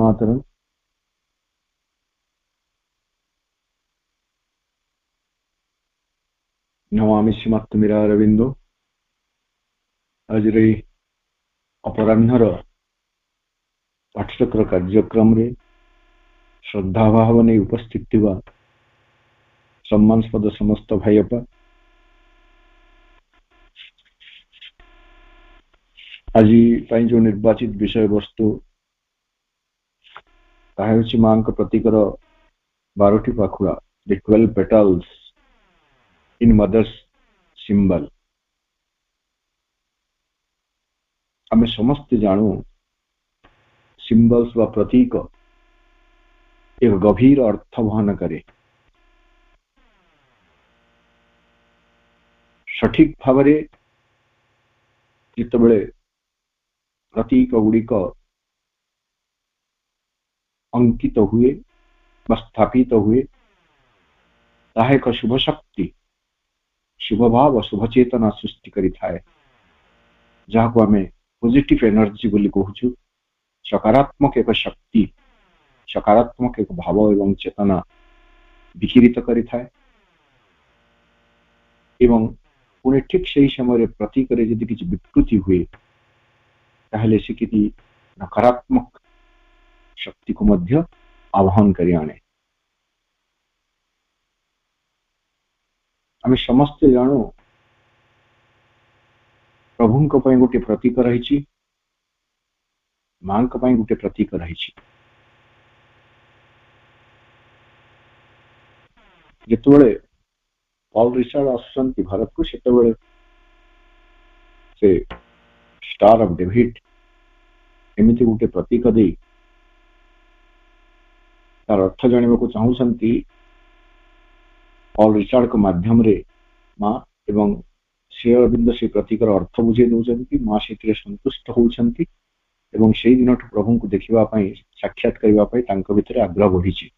मातरम। नमामि श्रीमत्तुमिरारविंदो। आज अपराह्नर पाठचक्र कार्यक्रम रे श्रद्धा भाव नहीं उपस्थित थिबा सम्मानस्पद समस्त भाईपा आज जो निर्वाचित विषय वस्तु ताहे मां प्रतीकर 12टी पाखुड़ा the 12 petals in mother's symbol. आम समस्त जानू सिंबल्स व प्रतीक एक गभीर अर्थ वहन करे। सठिक भाव जितेबले प्रतीक गुड़िक अंकित हुए स्थापित हुए ताहा एक शुभ शक्ति शुभ भाव शुभ चेतना सृष्टि करि थाए, जहाँ को आमे पॉजिटिव एनर्जी बोली कहूछु। सकारात्मक एक शक्ति सकारात्मक एक भाव एवं चेतना विकिरित करि थाए एवं पुणे ठीक से समय प्रतीक यदि किसी विकृति हुए ताहले से किसी नकारात्मक शक्ति को मध्य आह्वान करि आने। आम समस्ते जानू प्रभु गोटे प्रतीक रही मां गोटे प्रतीक रही। जितेबले पॉल रिचर्ड आसुचंती भारत को सेतेबले से स्टार ऑफ डेविड एमती गोटे प्रतीक दे तार अर्थ जानवा को चाहूंती। पॉल रिचर्ड को माध्यम रे मां एवं श्री अरविंद से प्रतीकर अर्थ बुझे दौरान मां से संतुष्ट होती एवं से दिन प्रभु को देखा साक्षात करने भितर आग्रह बढ़ी।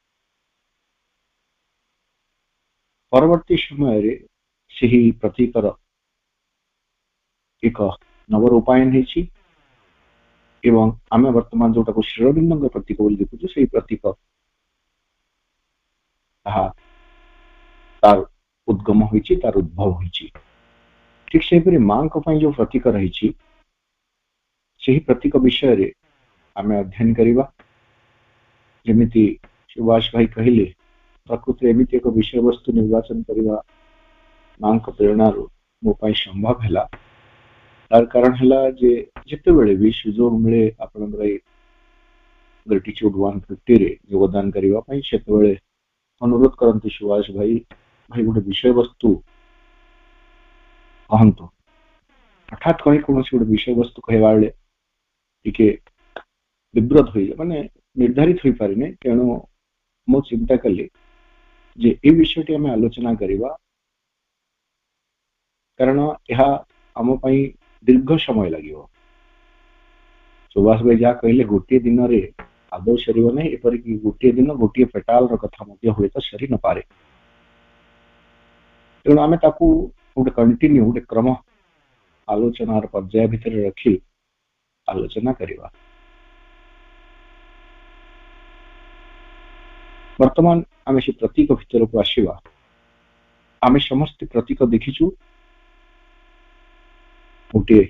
परवर्ती समय रे से प्रतीकर एक नवरूपायन होती एवं आम वर्तमान जोटा श्री अरविंद प्रतीक बोली देखु से प्रतीक तार उद्गम होती तार उद्भव होती। ठीक से मां जो प्रतीक रही से प्रतीक विषय रे आम अध्ययन करवा। जमिति सुभाष भाई कहले प्रकृति एमती एक विषय वस्तु निर्वाचन करवा मां प्रेरणा मो संभव है। तार कारण है जे जितेबले भी सुजोग मिले आपणकर ग्रेटिट्यूड 150 रे योगदान करने से अनुरोध करती सुभाष भाई भाई गोटे विषय वस्तु कहतु। हठात कहीं कौन गोटे विषय वस्तु कहवा बेले टिके विव्रत हो माने निर्धारित हो पारे। तेणु मो चिंता कली जे ए विषयटी आम आलोचना करवा कारण यह आम दीर्घ समय लगे। सुभाष भाई जहाँ कहले गोटे दिन रे आदौ सर ना एपरिक गोटे दिन गोटे पेटाल कथा हुए तो सरी न पारे। तेणु आम गोटे कंटिन्यू गोटे क्रम आलोचनार पर्याय भितर रखी आलोचना करवा। वर्तमान आम से प्रतीक भितर को आसवा। आम समस्त प्रतीक देखीचु गोटे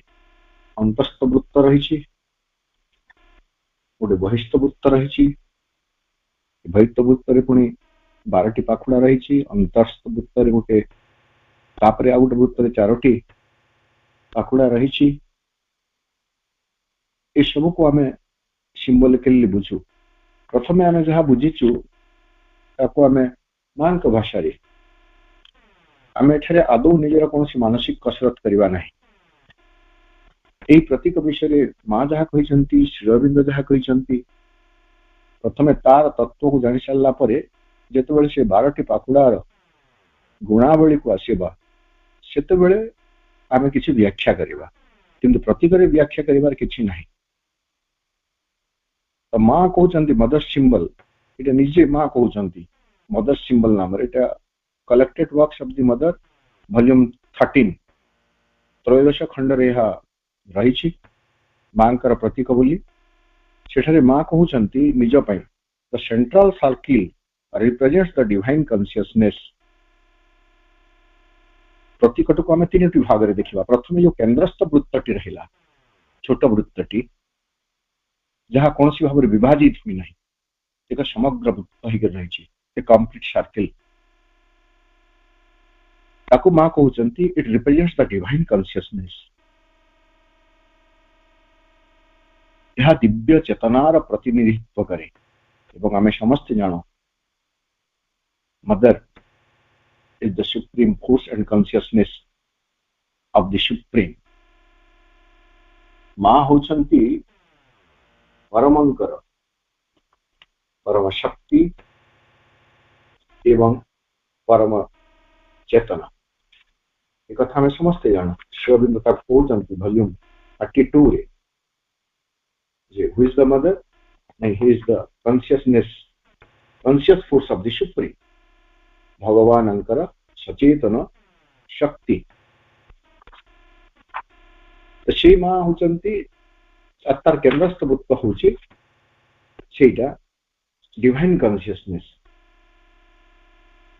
अंतस्थ वृत्त रही गोटे बहिस्थ वृत्त रही। बहिस्थ वृत्त पुणी 12टी पाखुड़ा रही। अंतस्थ वृत्त गोटे तापरे आ गोटे वृत्त 4टी पाखुड़ा रही। ये सब को आम सिंबलिकली बुझू। प्रथमे आम जहाँ बुझीचु ताको आम मां भाषा आम एठारे आदौ निजर कौन मानसिक कसरत करवा ना। यही प्रतीक विषय मां जहाँ कहते श्री अरविंद जहाँ कहते प्रथमे तार तत्व को जानी सारा पर जितेबले से 12टी पाखुड़ार गुणावली को आसवा सेतेबले आम किसी व्याख्या करवा किंतु प्रतीक व्याख्या करिवार किछि नाही। तो मां कहते मदर सिंबल ये निजे मां कहते मदर सिंबल नाम एटा collected works of the mother volume 13 त्रयोदश खंड रे रही मांकर प्रतीक बोली सेठारे माँ कहउचंती निज पई the central circle represents the divine consciousness. प्रतीकट को आम तीन भाग में देखा। प्रथम जो केन्द्रस्थ वृत्तटी रहा छोट वृत्तटी जहाँ कौन सी भाव विभाजित हुई ना एक समग्र वृत्त होकर रही कंप्लीट सर्किल ताकू माँ कहउचंती it represents the divine consciousness. यह दिव्य चेतनार प्रतिनिधित्व करे एवं आमे समस्त जानो mother is the supreme force and consciousness of the supreme। माँ होचंती परमंकर परम शक्ति एवं परम चेतना। एक कथा में समस्ते जान श्रीअरविंद कहउचंती वॉल्यूम 32 रे जे who is the mother and he is the conscious force of the supreme. भगवान अंकर सचेतन शक्ति से माँ होचंती तार केन्द्रस्थ वृत्त होची सेटा डिवाइन कॉन्शियसनेस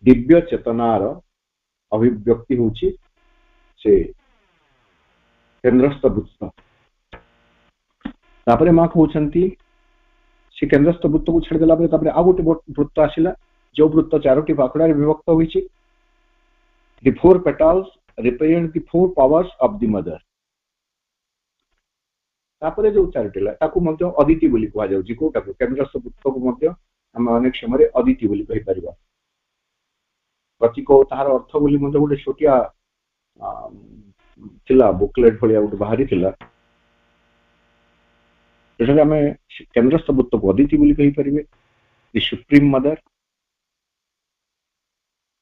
दिव्य चेतनार अभिव्यक्ति होची से केन्द्रस्थ वृत्त। तापरे माँ कहउचंती से केन्द्रस्थ वृत्त को छाड़ देला परे तापरे आ गोटे वृत्त आसिला जो वृत्त चारोटी पाखुड़ा विभक्त होइछि। The four petals represent the four powers of the mother. तापरे जो चारोटीला ताकू मध्य अदिति बोली कहा जाउछि। कोटाकू केन्द्रस्थ वृत्त को मध्य हम अनेक समय अदिति बोली कहि परिबा। प्रतीक तार अर्थ बोली मध्य गोटे छोटिया थिला बुकलेट भलिया गोटे बाहरी थिला जेटा आम केन्द्रस्थ वृत्त को अदिति बोली कहि परिबे। द सुप्रीम मदर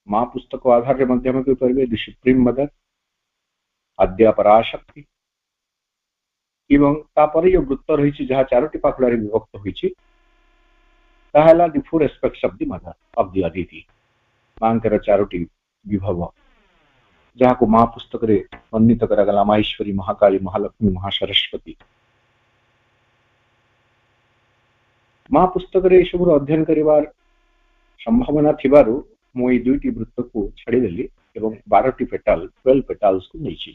माँ पुस्तक आधार रे मध्य कहि परिबे द सुप्रीम मदर आद्या पराशक्ति एवं तापर जो वृत्त रही जहाँ चारोटी पाखुड़ा विभक्त होइछि ताहला the four aspects of the mother of the Aditi. माँ के चारोटी विभव जहाँ को माँ पुस्तक रे वर्णित करागला माहेश्वरी महाकाली महालक्ष्मी महासरस्वती। माँ पुस्तक रे सब अध्ययन करिवार संभावना थिबारु मु ए दुईटी वृत्त को छाड़देली एवं 12टी पेटाल 12 पेटाल्स को नहीं।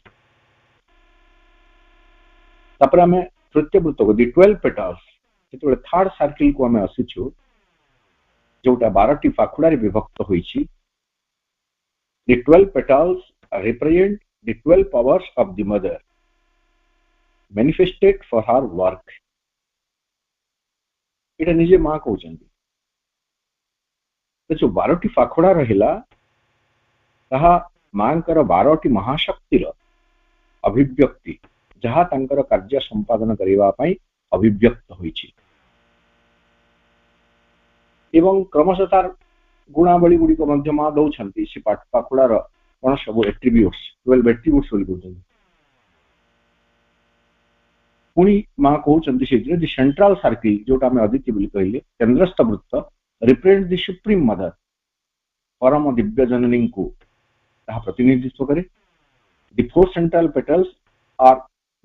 तापर आम तृतीय वृत्त को 12 पेटाल्स जो थर्ड सर्किल को आम आसीचु जोटा 12टी पाखुड़ा विभक्त होइछि। The 12 petals represent the 12 powers of the mother manifested for her work. एटा निजे माँ कहउचंती जो 12टी पाखुड़ा रहिला ताहा मांकर 12टी महाशक्तिर अभिव्यक्ति जहाँ तांकर कार्य संपादन करिवा पई अभिव्यक्त होइछि एवं क्रमशः तार गुणावली गुड़िक मध्य माँ दौरान से पाखुड़ार कौन सब एट्रिब्यूट्स 12 एट्रिब्यूट्स बोली कहउछन्ति। पुणी माँ कहउछन्ति से सेंट्रल सर्किल जोटा आम अदिति बोली कहले केन्द्रस्थ वृत्त रिप्रेजेंट द सुप्रीम मदर परम दिव्य जननी को प्रतिनिधित्व करे। The four central petals are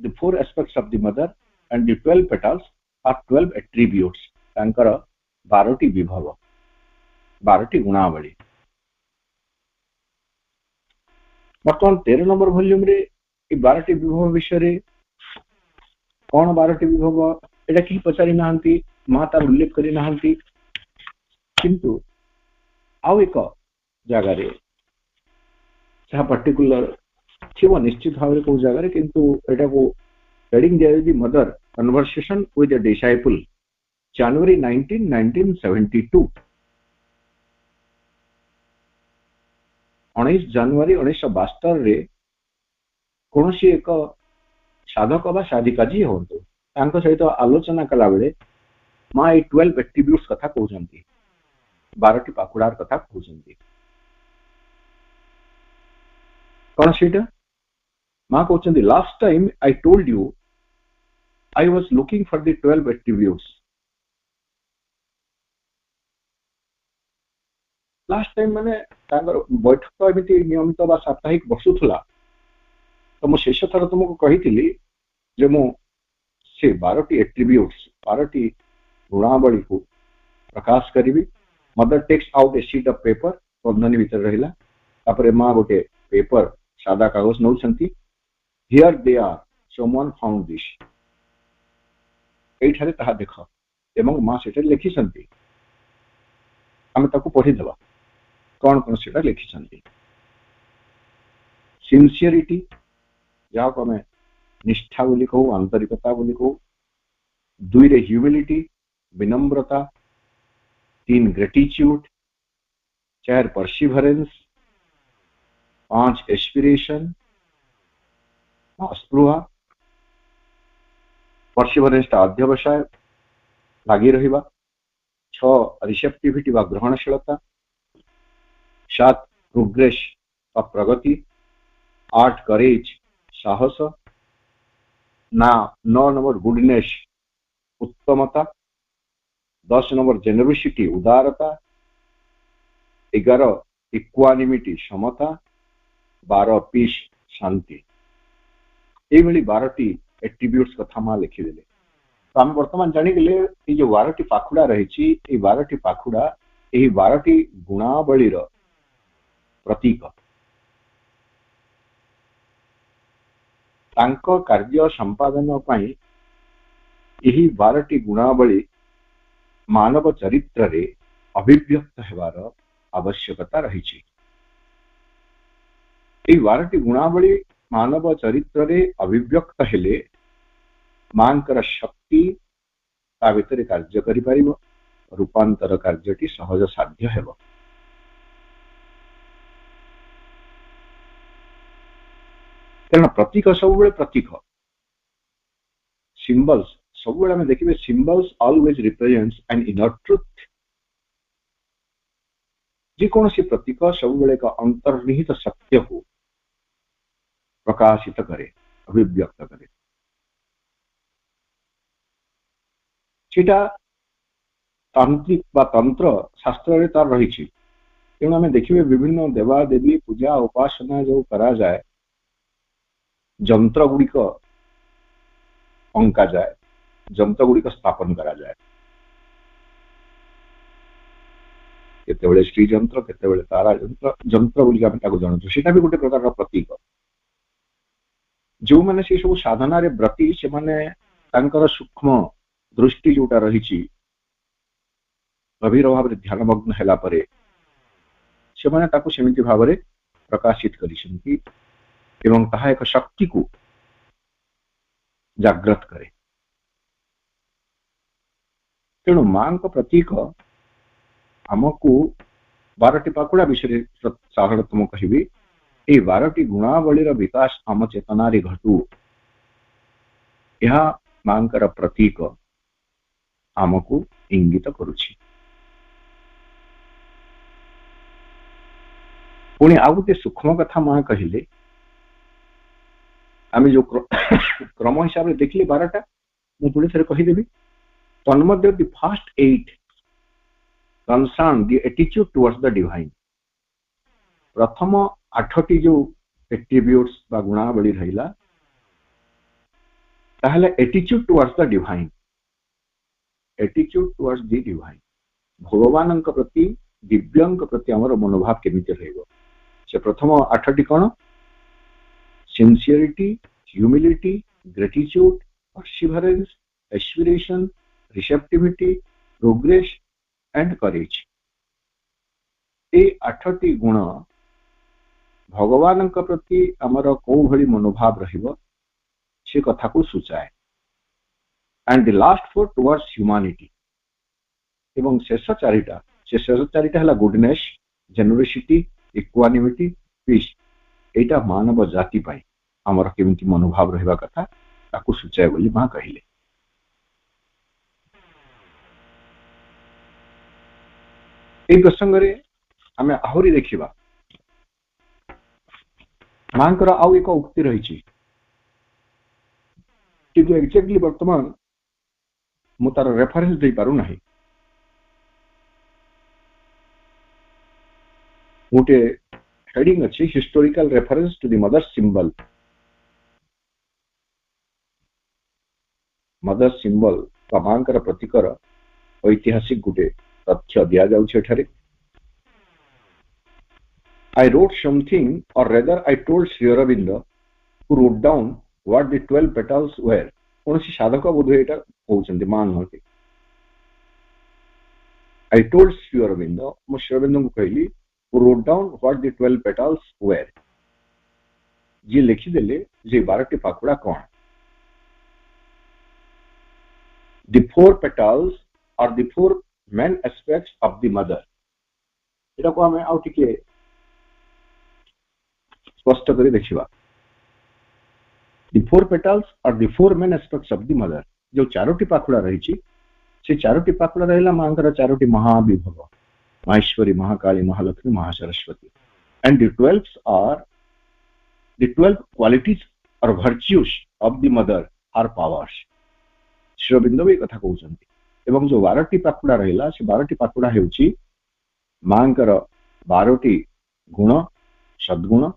the four aspects of the mother and the 12 petals are 12 attributes तांकर 12टी विभव 12टी गुणावली। बर्तमान 13 नंबर वॉल्यूम रे 12टी विभव विषय कौन 12टी विभव एटा कि पचारि नाहंती माँ तार उल्लेख करि नाहंती किंतु आउ एक जगार जहाँ पर्टिकुलर थी निश्चित भाव को जगार किंतु एटा को हेडिंग दिया mother conversation with the disciple January 19, 1972 19 जनवरी 1972 रे कौन सी एक साधक बा साधिका जी हूँ सहित आलोचना कला बेले माँ ये 12 एट्रिब्यूट्स कथा कहउछन्ति 12टी पाखुड़ार कथा कहउछन्ति। कौन सीटा माँ कहउछन्ति last time I told you I was looking for the 12 attributes. Last time माने बैठक एमती नियमित बा साप्ताहिक बसुला तो मु शेष थर तुमको कही जे मु से 12टी एट्रिब्यूट्स 12टी गुणावली को प्रकाश करी mother takes out a sheet of paper बंधनी भीतर रहिला तापर माँ गोटे पेपर सादा कागज now here they are someone found this एठारे ताहा देख एवं माँ से लिखि आम ताको पढ़ीदेवा कौन कौन से लिखि सिंसियरिटी जहाँ को आम निष्ठा बोली कहू आंतरिकता बोली कहू दुई रे ह्यूमिलिटी विनम्रता 3 ग्रेटिट्यूड 4 परसिवरेंस 5 एस्पिरेशन स्पृहा परसिवरेंस टा अध्यवसाय लगी रहिबा 6 रिसेप्टिविटी वा ग्रहणशीलता 7 प्रोग्रेस वा प्रगति 8 करेज साहस 9 नंबर गुडनेस उत्तमता 10 नंबर जेनरोसिटी उदारता 11 इक्वानिमिटी समता 12 पीस शांति ये 12टी एट्रिब्यूट्स कथा माँ लिखिदेले तो आम बर्तमान जानिगले ये जो 12टी पाखुड़ा रही 12टी पाखुड़ा यही 12टी गुणावलीर प्रतीक तांको कार्य संपादन पाई यही 12टी गुणावली मानव चरित्र रे अभिव्यक्त हेबार आवश्यकता रही 12टी गुणावली मानव चरित्र रे अभिव्यक्त हेले मांकर शक्ति ता भितर कार्य करि परिबो रूपांतर कार्यटी सहज साध्य हेबो कारण प्रतीक सब प्रतीक सिंबल्स सब आम देखिए symbols always represents an inner truth जेकोसी प्रतीक सब एक अंतर्निहित सत्य को प्रकाशित करे अभिव्यक्त करे तांत्रिक बा तंत्र शास्त्र तार रही तेणु आम देखिए विभिन्न देवादेवी पूजा उपासना जो करा जाए जंत्र गुड़िक अंका जाए जंत्र गुड़िक स्थापन करा जाए केतेबेले श्री जंत्र केतेबेले तारा जंत्र जंत्र बोलिक आम ताको जानू सेटा भी गोटे प्रकार प्रतीक जो मैंने से सब साधना रे व्रती से माने तांकर सूक्ष्म दृष्टि जोटा रही गभीर भाव ध्यानमग्न हैला परे से माने ताको सेमिति भाव रे प्रकाशित करिसेंती एवं ताहा एक शक्ति को जागृत करे तेणु मां को प्रतीक आमको 12टी पाकुड़ा विषय साधारणतम कहि ये 12टी गुणावलीर विकास आम चेतना रे घटू यह मांकर प्रतीक आमको इंगित करुछि पुणी आ गोटे सूक्ष्म कथा मां कहिले आम जो क्रम हिसाब से देखिले 12टा मु पुणी थे कहीदेवी तन्मध्य the first 8 concern the attitude towards the divine प्रथम 8टी जो एट्रिब्यूट्स बा गुणावली रहिला ताहले attitude towards the divine attitude towards the divine भगवानक प्रति दिव्यंक प्रति हमर मनोभाव केमिति रहइबो से प्रथम 8टी कोन sincerity humility gratitude perseverance aspiration receptivity progress and courage ए 8टी गुण भगवान प्रति आमर कौ भली मनोभाव रहिबो से कथा को सूचाए and the last 4 towards humanity एवं शेष चारिटा हला गुडनेस जेनरोसिटी इक्वानिमिटी पीस एटा मानव जाति पाई आमर केमिति मनोभाव रहिबा कथा ताकू सूचाए बोली मां कहिले ए प्रसंग रे आमे आहुरी देखिबा मांकर आउ एक उक्ति रही किंतु एक्जेक्टली वर्तमान मु तार रेफरेंस दे पारु नाही गोटे हेडिंग अच्छी historical reference to the mother symbol मांकर प्रतीकर ऐतिहासिक गोटे तथ्य दिया जाउछे एठारे I wrote something or rather I told Sri Aurobindo who wrote down what the 12 petals were कौन सी साधक बोधे एटा कहउछन्ती मान होती I told Sri Aurobindo मो Sri Aurobindo को कहली who wrote down what the 12 petals were जी लिखि देले जे 12टी पाखुड़ा कोन the 4 petals are the 4 main aspects of the mother एटा को हमें आउ टिके स्पष्ट करी देखिबा the 4 petals are the 4 main aspects of the mother जो चारोटी पाखुड़ा रही छी से चारोटी पाखुड़ा रहला मांकर Charoti महाविभव Maheshwari Mahakali Mahalakshmi Mahasaraswati and the 12 are the 12 qualities or virtues of the mother are powers Shri Arvind भी कथा कहउछन्ती एवं जो 12टी पाखुड़ा रहला से 12टी पाखुड़ा हेउची मांकर 12टी गुण सद्गुण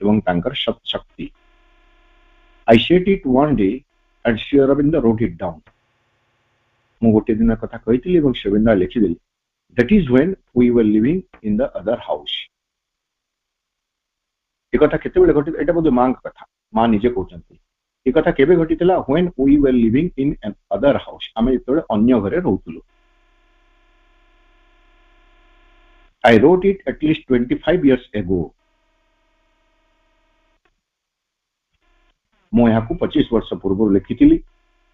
एवं तांकर शक्ति I said it one day and Sri Aurobindo wrote it down मु गोटे दिन कथा कहितली एवं श्री अरविंद लिखि देली that is when we were living in the other house ए कथा केते बेले घटित एटा बोधे मां कथा मां निजे कहउछन्ती ए कथा केबे घटितला when we were living in an other house आमे एतोळे अन्य घरे रहउतलु I wrote it at least 25 years ago मो यहाँ को 25 वर्ष पूर्व लिखिथिली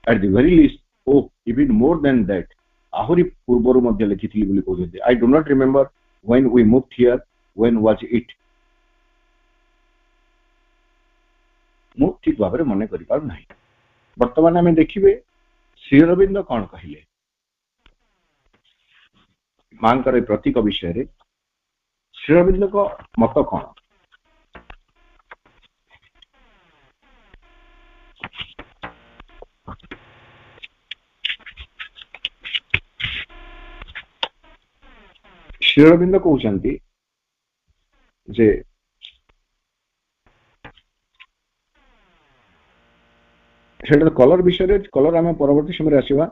at the very least oh even more than that आहुरी पूर्वरु मध्य लिखिथिली बोली कहउछन्ती I do not remember when we moved here when was it मो ठीक भाबरे मने करि पार नाही वर्तमान हमें देखिबे श्री अरविंद कोन कहिले मांकर प्रतीक विषय रे श्री अरविंद को मत कोन श्री अरविंद कहउछन्ती जे सेटा कलर विषय रे कलर आमे परवर्ती समय आसीबा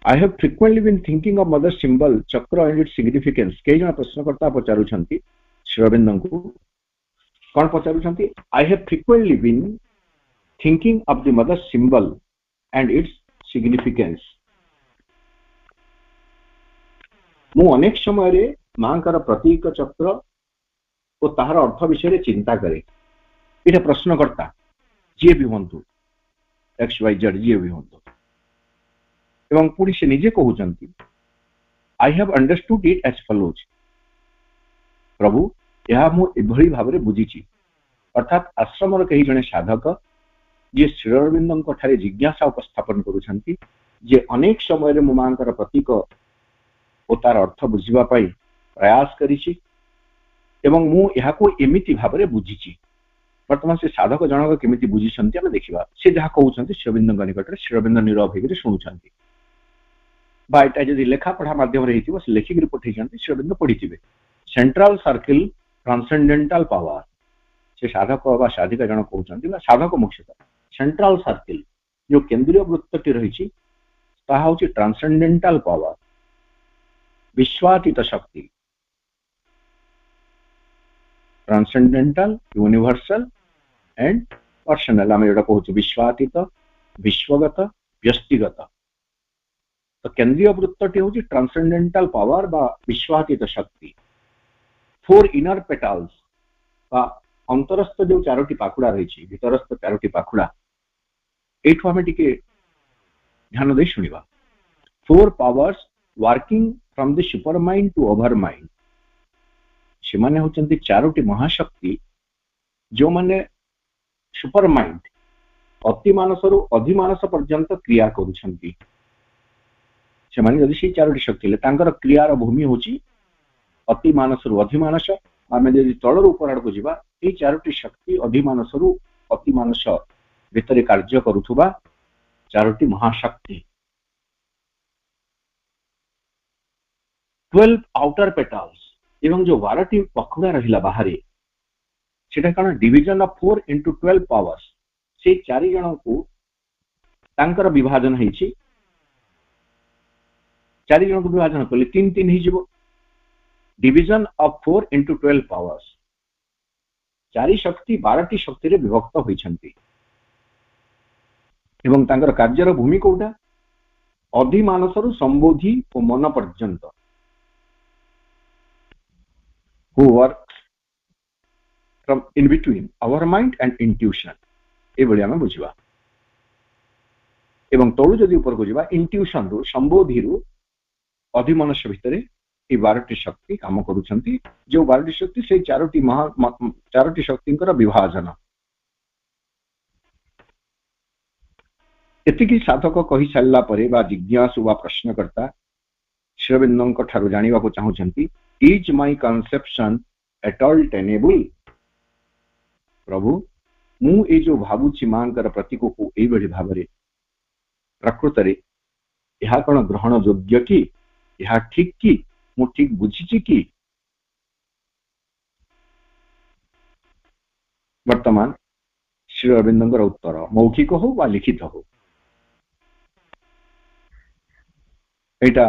I have frequently been thinking of mother symbol chakra and its significance कई जन प्रश्नकर्ता पचारुछन्ती श्री अरविंद को कोन पचारुछन्ती I have frequently been thinking of the mother symbol and its significance मु अनेक समय रे मांकर प्रतीक चक्र और ताहार अर्थ विषय रे चिंता करे इटा प्रश्नकर्ता जे भी हंतु XYZ जे भी हंतु एवं पुरी से निजे कहउचंती I have understood it as follows प्रभु यह मु एभली भाबरे बुझिछि अर्थात आश्रमर कई जने साधक जे श्री अरविंदଙ୍କ ठारे जिज्ञासा उपस्थापन करूछंती जे अनेक समय रे मु मांकर प्रतीक और तार अर्थ बुझिबा पई प्रयास करिछि एवं मु यहा को एमिति भाबरे बुझिछि वर्तमान से साधक जनक केमिति बुझिछंती हम देखिबा से जहा कहउछंती श्री अरविंदଙ୍କ निकटरे श्री अरविंद नीरव हेगिरे सुनुछंती बा एटा जदि लेखा पढ़ा माध्यम रे हितिबो से लेखि गिरि पठैछंती श्री अरविंद पढिथिबे सेंट्रल सर्किल ट्रांसेंडेंटल पावर से साधक बा साधिका जनक कहउछंती बा साधक मुख्यतः सेंट्रल सर्किल जो केंद्रीय वृत्तटी रहिछि ताहा होछि ट्रांसेंडेंटल पावर विश्वातीत शक्ति ट्रांसेंडेंटल यूनिवर्सल एंड पर्सनल आमे एटा कहउछि विश्वातीत विश्वगत व्यक्तिगत तो केंद्रीय वृत्तटी होछि ट्रांसेंडेंटल पावर बा विश्वातीत शक्ति 4 इनर पेटल्स बा अंतरस्थ जो चारोटी पाखुड़ा रहिछि भीतरस्थ चारोटी पाखुड़ा एठो आमे टिके ध्यान दे सुनिबा 4 powers working from the super mind to over mind से माने होचंती चारोटी महाशक्ति जो माने सुपर माइंड अति मानस रु अधिमानस पर्यंत क्रिया करूछंती से माने यदि से चारोटी शक्ति ले तांकर क्रियार भूमि होची अति मानस रु अधिमानस आमे यदि तळ रु ऊपर आडको जिबा ए चारोटी शक्ति अधिमानस रु अति मानस भितरे कार्य करूथुबा चारोटी महाशक्ति 12 आउटर पेटल्स एवं जो 12टी पखुड़ा रहिला बाहरे सेटा कारण डिवीजन ऑफ 4 into 12 पावर्स से चारि जण को तांकर विभाजन हेछि चारि जन को विभाजन कले 3 3 ही जीवो डिवीजन ऑफ 4 into 12 पावर्स चारि शक्ति 12 टी शक्ति रे विभक्त होइछंती एवं तांकर कार्यर भूमि कोटा अधिमानसरु संबोधि और मन पर्यंत who works from in between our mind and intuition ए भली आमे बुझिबा एवं तळु जदि ऊपर को जिबा इंट्यूशन रु संबोधि रु अधिमानस भितरे ए 12 टी शक्ति काम करूछंती जो 12 टी शक्ति से चारोटी शक्तिंकर विभाजन एतिकी साधक कहि सारला परे बा जिज्ञासु बा प्रश्नकर्ता श्रीअरविंदों ठारू जानिबा को चाहुछंती is my conception at all tenable प्रभु मु ए जो भाबुची मांकर प्रतीक को ए बड़ी भाबरे प्रकृत रे यहा कोन ग्रहण योग्य की यहा ठीक की मु ठीक बुझिची की वर्तमान श्री अरविंदर उत्तर मौखिक हो वा लिखित हो एटा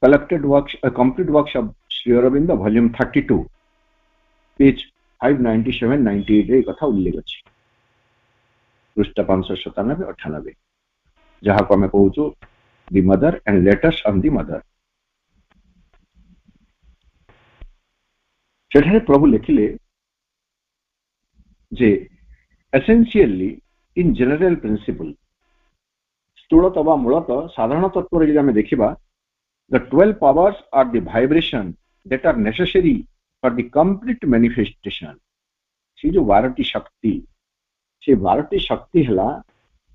collected works complete works of Shri Aurobindo volume 32 page 597-98 रे कथा उल्लेख अछि पृष्ठ 597-98 जहां को हमें कहूछु the mother and letters on the mother सेठारे प्रभु लिखिले जे एसेंशियली इन जनरल प्रिंसिपल स्थूलत वा मूलत साधारण तत्व रे हमें देखिबा the 12 powers are the vibration that are necessary for the complete manifestation से जो 12 शक्ति से 12 शक्ति हला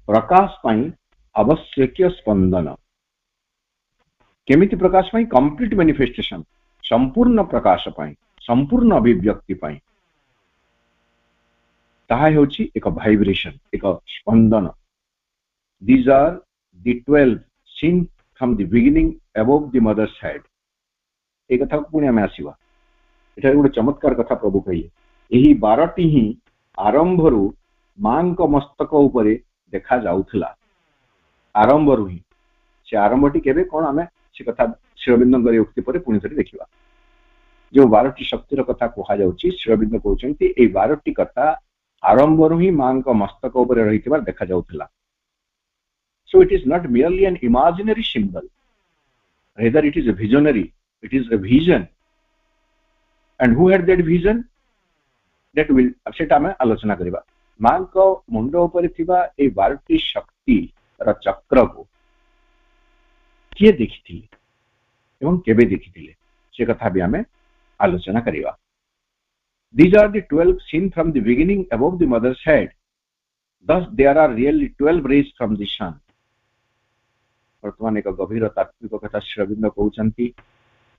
प्रकाश पाई आवश्यक स्पंदन केमिति प्रकाश पाई कंप्लीट मैनिफेस्टेशन संपूर्ण प्रकाश पाई संपूर्ण अभिव्यक्ति पाई ताहा होची एक वाइब्रेशन एक स्पंदन these are the 12 scene from the beginning above the mother's head एक कथा पुणी आम आसवा एटा गोटे चमत्कार कथा प्रभु कहिए यही 12 ही आरंभ रु मां मस्तक उपरे देखा जाउथला आरंभ रु ही से आरंभटी केबे कोन आमे से कथा श्रीअरविंद उक्ति पर पुणी थरी देखिबा जो 12 शक्तिर कथा कहा जाउची श्रीअरविंद कहउचंती ए 12 कथा आरंभ रु ही मां मस्तक उपरे रहितबा देखा जाउथला so it is not merely an imaginary symbol rather it is a visionary it is a vision and who had that vision that will सेटा में आलोचना करिबा मां को मुंडो ऊपर थिबा ए 12 शक्ति र चक्र को किए देखिथिले एवं केबे देखिथिले से कथा भी हमें आलोचना करिबा these are the 12 seen from the beginning above the mother's head thus there are really 12 rays from the sun वर्तमान एक गभीर तात्विक कथा श्रीअरविंद कहउचंती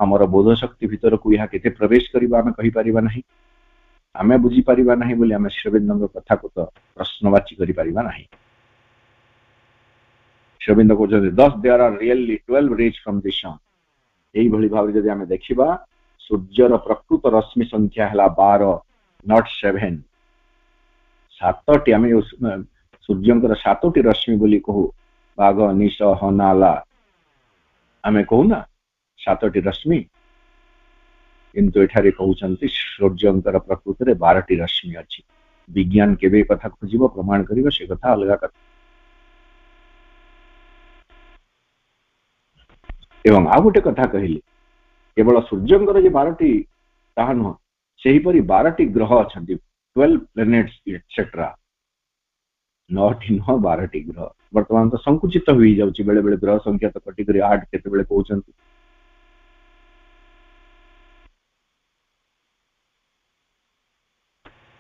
हमर बोध शक्ति भीतर को यहा केते प्रवेश करिबा हमें कहि परिबा नहीं हमें बुझी परिबा नहीं बोली हमें श्रीअरविंद कथा को तो प्रश्नवाची करि परिबा नहीं Sri Aurobindo कहउचंती thus there are really 12 rays from the sun एई भली भाव जदि हमें देखिबा सूर्यर प्रकृत रश्मि संख्या हला 12 not 7 सातटी हमें सूर्यंकर सातटी रश्मि बोली कहू बाघ निश हनाला आमे कहू ना सातटी रश्मि किंतु एठारे कहउचंती सूर्यंकर प्रकृति रे 12टी रश्मि अछि विज्ञान केबे कथा खोजिबो प्रमाण करिबो से कथा अलगा कथा एवं आ गोटे कथा कहिली केवल सूर्यंकर जे 12टी ताहा न सेही परि 12टी ग्रह अछंती 12 प्लैनेट्स एटसेट्रा नॉट इन 12टी ग्रह वर्तमान तो संकुचित हुई जाउची बेले बेले ग्रह संख्या तो कटिगरी 8 केते बेले कहउचंती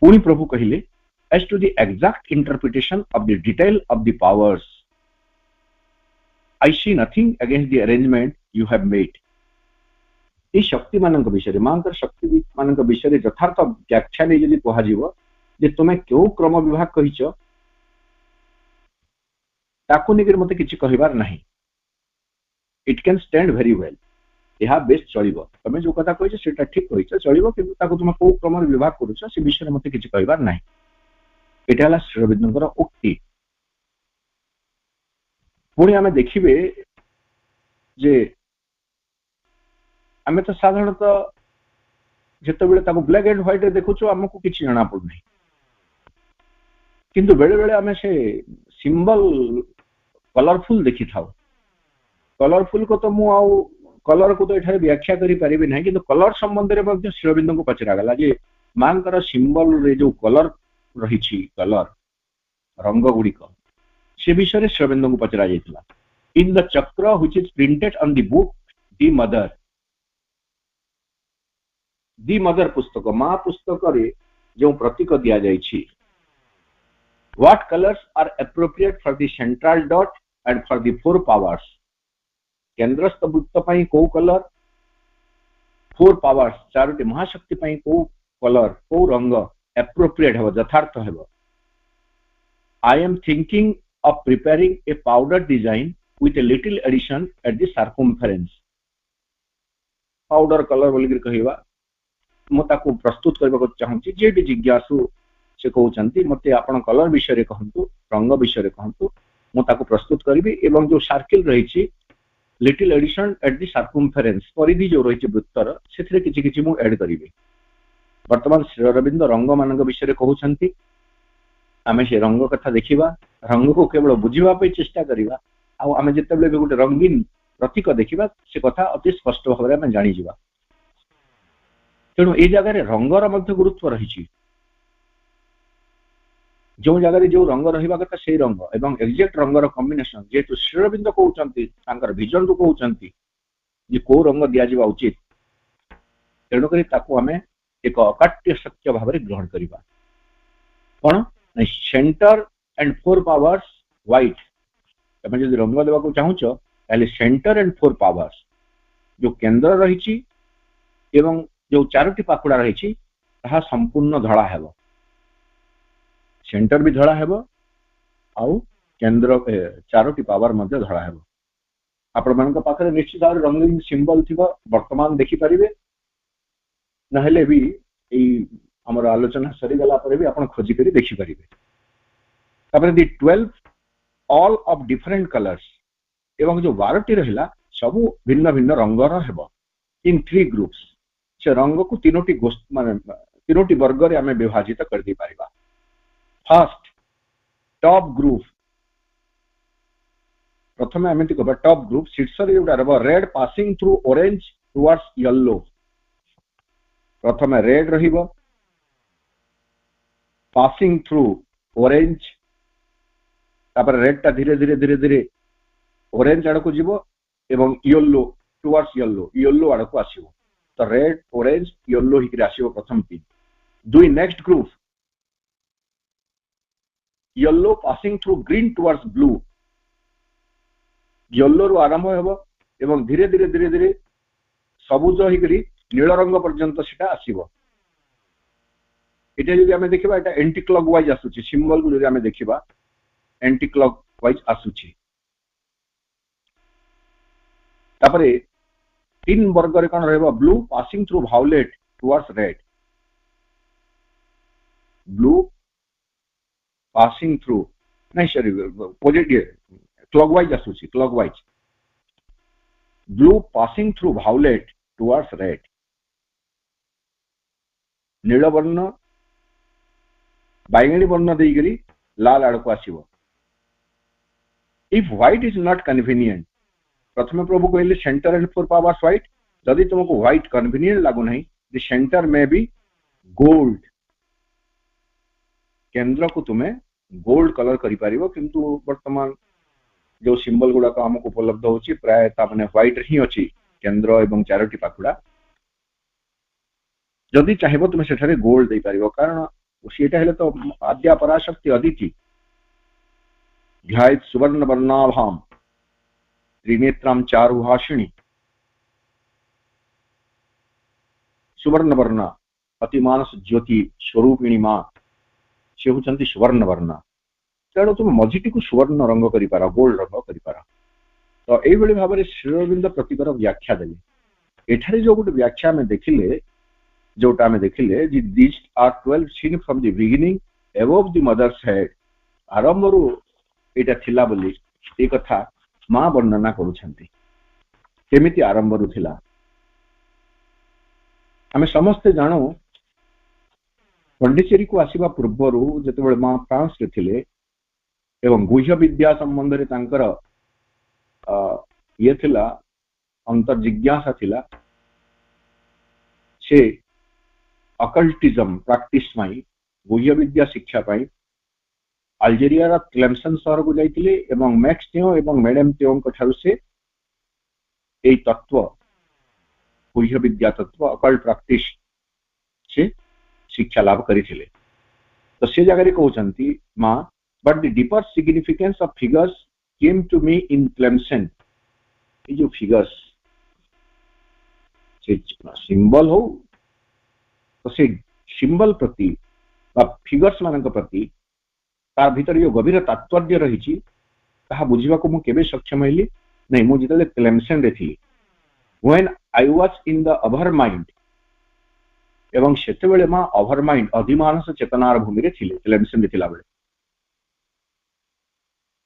पुनी प्रभु कहिले as to the exact interpretation of the detail of the powers I see nothing against the arrangement you have made ए शक्ति मानक विषय मांकर शक्ति मानक विषय यथार्थ व्याख्या नै जदि कहा जीवो जे तुमे क्यों क्रम विभाग कहिचो ताको निकर मते किछि कहिबार नाही it can stand very well यहा बेस्ट चलिबो तमे जो कथा कहिछ सेटा ठीक कहिछ चलिबो किंतु ताको तुम को क्रम विभाग करूछ से विषय मते किछि कहिबार नाही एटाला श्रीअरविंदर उक्ति पुणी आमे देखिबे जे आमे तो साधारणतः जेतेबेले ताको ब्लैक एंड व्हाइट रे देखुछु हमको किछि जଣା पड़ुनी किंतु बेले बेले आमे से सिंबल कलरफुल देखि थाउ कलरफुल को तो मु आउ कलर को तो एठारे व्याख्या करि परिबे नै किंतु कलर संबंध रे मध्ये श्रीअरविंद को पचरा गला जे मांकर सिंबल रे जो कलर रहिछि कलर रंग गुडी को से विषय रे श्रीअरविंद को पचरा जायतिला इन द चक्र which is printed on the book the mother पुस्तक मां पुस्तक रे जो प्रतीक दिया जायछि what colors are appropriate for the central dot and for the four powers केंद्रस्थ वृत्त पई को कलर फोर पावर्स चारोटी महाशक्ति पई को कलर को रंग एप्रोप्रिएट हो यथार्थ हो I am thinking of preparing a powder design with a little addition at the circumference powder colour बोली कहवा मु ताको प्रस्तुत करबा को चाहूची जे भी जिज्ञासु से कहउचंती मते आपण कलर विषय रे कहंतु रंग विषय रे कहंतु मु ताको प्रस्तुत करबी एवं जो सर्किल रहिछि little addition at the circumference परिधि जो रहिछि वृत्तर सेथिरे किछि किछि मु ऐड करिबी वर्तमान श्रीअरविंद रंग मानक विषय रे कहउचंती आमे से रंग कथा देखिबा रंग को केवल बुझिबा पे चेष्टा करिबा आ आमे जेतेबेले भी गुटे रंगीन प्रतीक देखिबा से कथा अति स्पष्ट भाबरे आमे जानि जिबा तेणु ए जगह रे रंगर मध्य गुरुत्व रहिछि जो जगह जो रंग रहिबा कथा से रंग एवं एक्जेक्ट रंगर कॉम्बिनेशन जेतु श्रीअरविंद कहउचंती तांकर विजन को कहउचंती जे को रंग दिया जिबा उचित तेणु करी ताको हमें एक अकाट्य सत्य भाबरे ग्रहण करिबा कोन centre and four powers white तमे जदि रंग देबा को चाहूछ ताले सेंटर एंड फोर पावर्स जो केंद्र रहिछि एवं जो चारोटी पाखुडा रहिछि ताहा संपूर्ण धळा हेबो सेंटर भी धड़ा हेबो आउ केंद्र चारोटी पावर मध्य धड़ा हेबो आपण मानक पाखरे निश्चित भाव रंगीन सिंबल थिबो वर्तमान देखि परिबे नहले भी एई हमर आलोचना सरी गला पर भी आपण खोजी करी देखि परिबे तापर दी 12 ऑल ऑफ डिफरेंट कलर्स एवं जो 12 टी रहिला सब भिन्न भिन्न रंगर हेबो इन 3 ग्रुप्स से रंग को तीनोटी गोष्ठ माने तीनोटी वर्ग रे हमें विभाजित कर दी परिबा फर्स्ट टॉप ग्रुप प्रथम आम कह टॉप ग्रुप शीर्ष red passing through orange towards yellow प्रथम रेड रहिबो पासिंग थ्रू ऑरेंज तापर रेड ता धीरे धीरे धीरे धीरे ऑरेंज आड़ को जीवो एवं येलो टुवर्ड्स येलो येलो आड़ को आसीबो तो रेड ऑरेंज येलो हिकरे आसीबो प्रथम तीन दुई next group yellow passing through green towards blue yellow रु आरंभ हेबो एवं धीरे धीरे धीरे धीरे सबुज हिकरी नील रंग पर्यंत सेटा आसीबो एटा जदि हमें देखिबा एटा एंटी क्लॉकवाइज आसुची सिंबल गुलो हमें देखिबा एंटी क्लॉकवाइज आसुची तापरे तीन वर्ग रे कोन रहबो blue passing through violet towards red blue passing through नहीं सॉरी पॉजिटिव क्लॉकवाइज आसुची clockwise blue passing through violet towards red नील वर्ण बैगणी वर्ण देइकरी लाल आड़ को आसीबो if white is not convenient प्रथम प्रभु कहले centre and four powers white जदि तुमको व्हाइट कन्वीनियंट लागु नहीं द सेंटर में भी गोल्ड केंद्र को तुम्हें गोल्ड कलर करि पारिबो किंतु वर्तमान जो सिंबल गुडा का हमको उपलब्ध होची प्राय ता माने व्हाइट ही अछि केंद्र एवं चारोटी पाखुडा जदि चाहेबो तुमे सेठारे गोल्ड दे पारिबो कारण सेटा हेले तो आद्या पराशक्ति अदिति ध्यायित सुवर्ण वर्णाभाम त्रिनेत्राम चारुहासिनी सुवर्ण वर्ण अतिमानस ज्योति स्वरूपिणी मां से होचंती सुवर्ण वर्ण तेणु तुम मझीटी को सुवर्ण रंग करि पारा गोल्ड रंग करि पारा तो एई बेले भाबरे श्रीअरविंद प्रतिकर व्याख्या देले एठारे जो गुटे व्याख्या में देखिले जोटा में देखिले जी this are 12 scene from the beginning above the mother's head आरंभ रु एटा थिला बोली ए कथा मां वर्णना करूछंती केमिति आरंभ रुथिला आमे समस्ते जानो पंडिचेरी को आसीबा पूर्वरु जेतेबेले मां फ्रांस रे थिले एवं गुह्य विद्या संबंध रे तांकर ये थिला अंतर जिज्ञासा थिला से अकल्टिज्म प्रैक्टिस माई गुह्य विद्या शिक्षा पाई अल्जेरिया रा क्लेमसन शहर को जाइतिले एवं मैक्स टियो एवं मैडम टियो को ठारु से ए तत्व गुह्य विद्या तत्व अकल्ट प्रैक्टिस से शिक्षा लाभ करिथिले तो से जगह रे कहउचंती मां but the deeper significance of figures came to me in Tlemcen ये जो फिगर्स से सिंबल हो तो से सिंबल प्रति बा फिगर्स मानक प्रति तार भीतर यो गभीर तात्पर्य रही ताहा बुझिबा को मु केबे सक्षम हइली नै मु जितले क्लेमसन रे थी when I was in the our mind एवं सेते बेले मा अवर माइंड अधिमानस चेतनार भूमि रे थिले क्लेमसन रे थिला बेले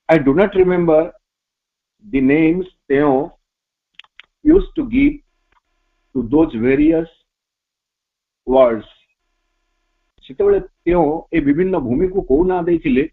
I do not remember the names तेओ used to give to those various words सेते बेले तेओ ए विभिन्न भूमि को को ना देथिले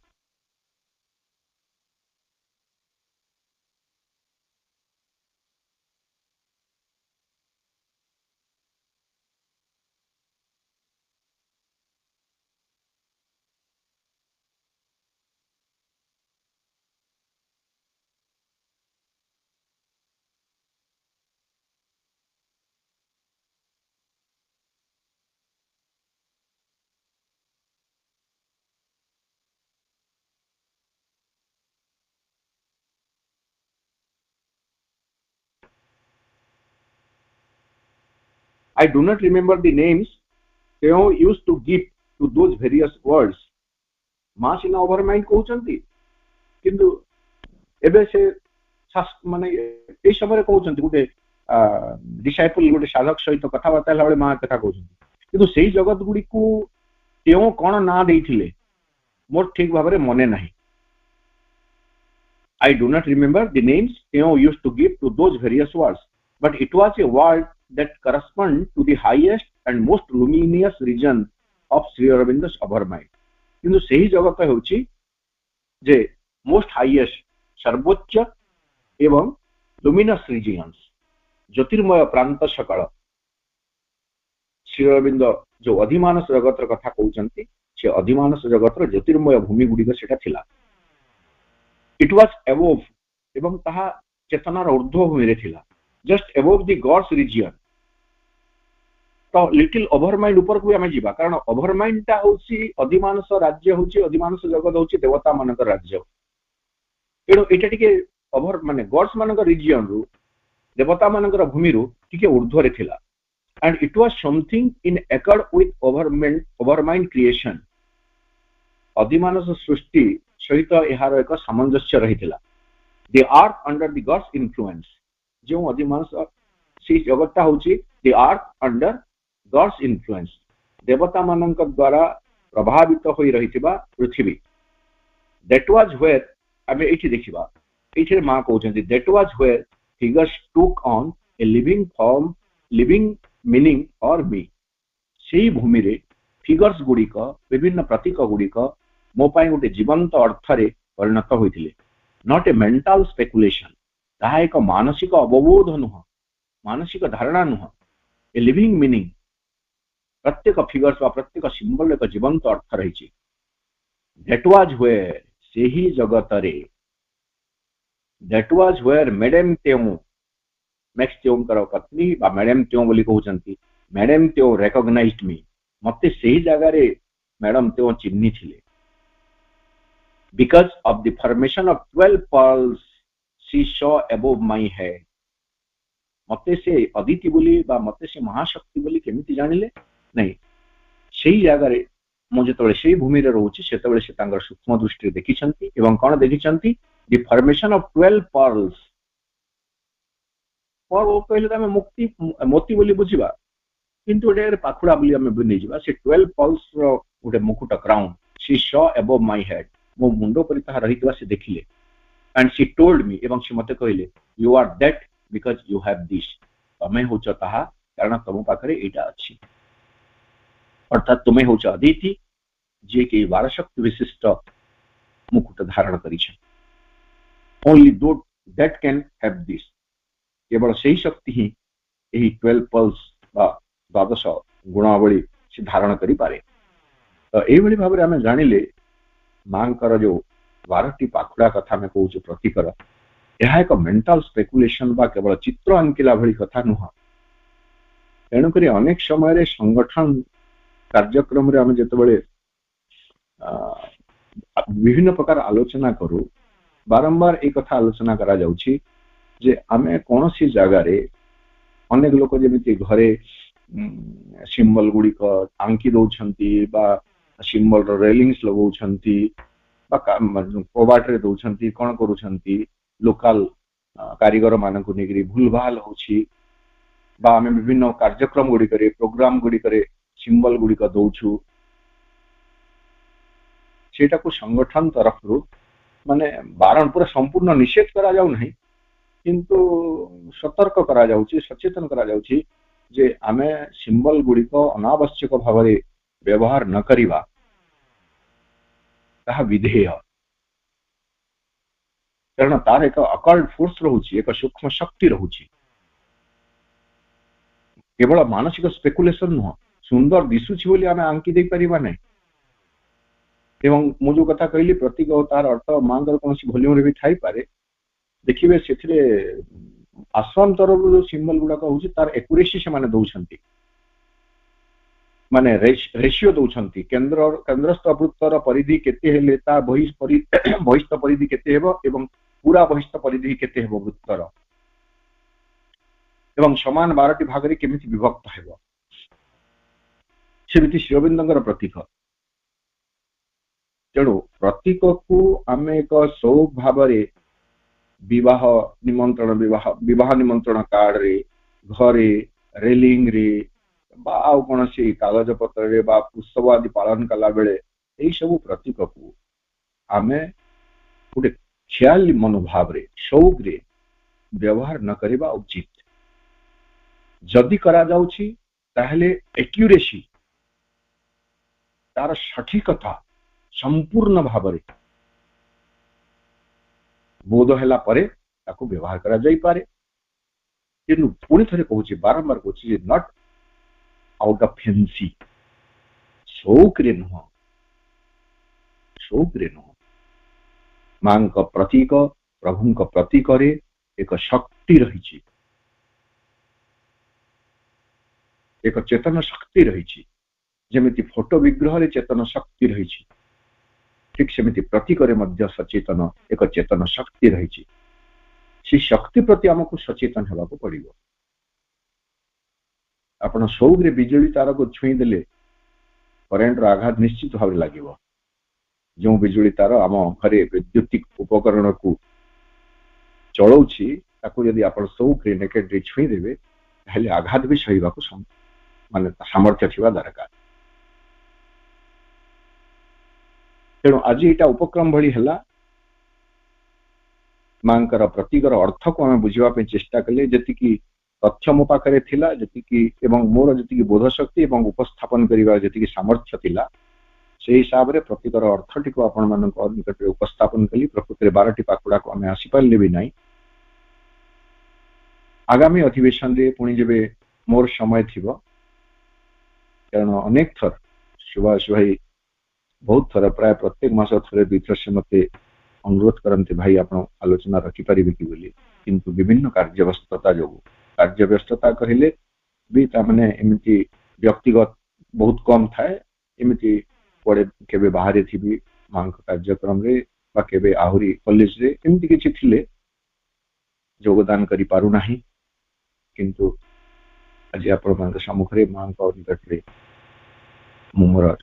I do not remember the names Theo used to give to those various words. मास इन ओवर माइंड कहउचंती किंतु एबे से माने ए समय कहउचंती गुटे डिसाइपल गुटे साधक सहित कथा बार्ता हला मा कथा कहउचंती किंतु सेही जगत गुडी को तेओ कोन ना देइथिले मोर ठीक भाबरे मने नाही I do not remember the names Theo used to give to those various words, but it was a word that correspond to the highest and most luminous region of Sri Aurobindo's upper mind. किंतु सही जगत होची जे most highest सर्वोच्च एवं luminous regions ज्योतिर्मय प्रांत सकल श्री अरविंद जो अधिमानस जगतर कथा कहउचंती से अधिमानस जगतर ज्योतिर्मय भूमि गुडी सेटा थिला इट वाज अबोव एवं ताहा चेतनार ऊर्ध्व भूमि रे थिला just above the gods region to little over mind ऊपर को आमे जीवा कारण ओवर माइंड ता होची अधिमानस राज्य होची अधिमानस जगत होची देवता मानक राज्य एनो एटा टिके ओवर माने गॉड्स मानक रीजन रु देवता मानक भूमि रु टिके ऊर्ध्व रे थिला and it was something in accord with overmind creation अधिमानस सृष्टि सहित एहार एक सामंजस्य रहिथिला the earth under the gods influence जो अधिमानस सी जगतटा होची the earth under gods influence देवता मानक द्वारा प्रभावित होई रहिथिबा पृथ्वी दैट वाज वेयर आमे एठी देखिबा एठी मा कहउछन्ती that was where figures took on a living form living meaning or मी सेही भूमि रे फिगर्स गुडी को विभिन्न प्रतीक गुडी को मो पाई गोटे जीवंत अर्थ रे परिणत होइथिले नॉट ए मेंटल स्पेकुलेशन ताहा एक मानसिक अवबोध नुह मानसिक धारणा नुह ए लिविंग मीनिंग प्रत्येक फिगर्स वा प्रत्येक सिंबल एक जीवंत अर्थ रही दैट वाज वेयर सेही जगत रे दैट वाज वेयर मैडम तेओ मैक्स तेओंकर पत्नी बा मैडम तेओ बोली कहउचंती मैडम तेओ रिकॉग्नाइज्ड मी मते सेही जगह रे मैडम तेओ चिन्नी थिले because of the formation of 12 pearls she saw above my head मते से अदिति बोली बा मते से महाशक्ति बोली केमिति जानिले नहीं सेही जगह रे मो जेतबेले सेही भूमि रे रहउची सेतबेले से तांगर सूक्ष्म दृष्टि देखिछंती एवं कोन देखिछंती द फॉर्मेशन ऑफ 12 pearls और वो कहले त मुक्ति मोती बोली बुझिबा किंतु एडे पाखुडा बोली हमें बुझी जिबा से 12 pearls रो उडे मुकुट crown she saw above my head मो मुंडो परि ताहा रहितबा से देखिले एंड शी टोल्ड मी एवं से मते कहले you are that because you have this तमें होच ताहा कारण तुम पाखरे एटा अछि अर्थात तुम्हें होच अदिति जे कि 12 शक्ति विशिष्ट मुकुट धारण करिछ ओनली दो दैट कैन हैव दिस केवल सही शक्ति ही यही 12 पल्स बा 12 गुणावली से धारण करि पारे तो एभली भाबरे आमे जानिले मांकर जो 12टी पाखुड़ा कथा में कहूँ प्रतीकर यह एक मेंटल स्पेकुलेशन बा केवल चित्र अंकिला भली कथा नुह तेणुक अनेक समय संगठन कार्यक्रम रे आमे जेतबेले विभिन्न प्रकार आलोचना करू बारंबार एक कथा आलोचना करा जाउछि जे आमे कोनोसी जगह रे अनेक लोक जेमिति घरे सिंबल गुडी को आंकी दउछंती बा सिंबल रो रेलिंग्स लगौछंती बा कबाट रे दउछंती कोन करूछंती लोकल कारीगर मानकु नेगरी भूलभाल होछि बा आमे विभिन्न कार्यक्रम गुडी करे प्रोग्राम गुडी करे सिंबल गुडी को दउछु सेटा को संगठन तरफ रु माने बारण पूरा संपूर्ण निषेध करा जाउ नहीं किंतु सतर्क करा जाउछि सचेतन करा जाउछि जे आमे सिंबल गुडी को अनावश्यक भाव रे व्यवहार न करिवा ताहा विधेय कारण तार एक अकल्ट फोर्स रहउछि एक सूक्ष्म शक्ति रहउछि केवल मानसिक स्पेकुलेशन नुह सुंदर दिसुछि बोली आमे आंकी दे परिबा नै एवं मु जो कथा कहली प्रतीक तार अर्थ मांगर कोनसी वॉल्यूम रे भी थाई पारे देखिबे सेथिरे आश्रम तरफ जो सिंबल गुडा होउछि तार एक्यूरेसी से माने दउछंती माने रेशियो दउछंती केंद्रस्थ वृत्तर परिधि केते हेले ता बहिस्थ परिधि केते हेबो एवं पूरा बहिस्थ परिधि केते हेबो वृत्तर एवं समान 12टी भाग रे केमिति विभक्त हेबो सेमिति श्रीअरविंदंकर प्रतीक तेणु प्रतीक को आमे एक सौभ भाव रे विवाह निमंत्रण कार्ड रे घरे रेलिंग रे बा आउ कोनसी कागज पत्र रे बा उत्सव आदि पालन कला बेले एई सब प्रतीक को आमे गोटे ख्याल मनोभाव रे शौक रे व्यवहार न करिबा उचित जदि करा जाउछि ताहले एक्यूरेसी तार सठिकता संपूर्ण भाव रे बोध हैला परे ताको व्यवहार करा जाई पारे किंतु पुणी थरे कहूछि बारंबार कहूछि नॉट आउट ऑफ फैंसी शौक रे नुह मां का प्रतीक प्रभु का प्रतीक रे एक शक्ति रही एक चेतन शक्ति रही जेमिति फोटो विग्रह रे चेतन शक्ति रही ठीक सेमिति प्रतीक रे मध्य सचेतन एक चेतन शक्ति रही सी शक्ति प्रति हमको सचेतन हेबाको पड़िबो आपण शौक रे बिजली तार को छुई देले करेंट रो आघात निश्चित भाव लागिबो जो बिजली तार आम घरे वैद्युतिक उपकरण को चलाउछि ताको यदि आपण शौक रे नेकेड रे छुई देबे ताहले आघात भी सहीबाको माने सामर्थ्य थिबा दरकार तेणु आज एटा उपक्रम भली हला मांकर प्रतीकर अर्थ को आम बुझिबा पे चेष्टा कले जति की तथ्य मो पाखरे थिला जति की एवं मोर जति की बोध शक्ति एवं उपस्थापन करिबा जति की सामर्थ्य थिला से हिसाब रे प्रतीकर अर्थ टिको आपण मानक निकट रे उपस्थापन कली प्रकृति रे 12टी पाखुड़ा को आम आसी पारले भी नाही आगामी अधिवेशन रे पुणी जेबे मोर समय थिबो कारण अनेक थर सुभाष भाई बहुत थर प्राय प्रत्येक मास थरे 2 थर से मते अनुरोध करते भाई आप आलोचना रखिपारे कि बोली किंतु विभिन्न कार्यव्यस्तता जो कार्यव्यस्तता कहले भी तामने एमती व्यक्तिगत बहुत कम थाए एमती पड़े केबे बाहर थी मां कार्यक्रम रे बा केबे आहुरी कॉलेज रे एमती किछि थिले योगदान करि पारु नाही किंतु आज आपण मान सम्मुख रे मां निकट रे मोर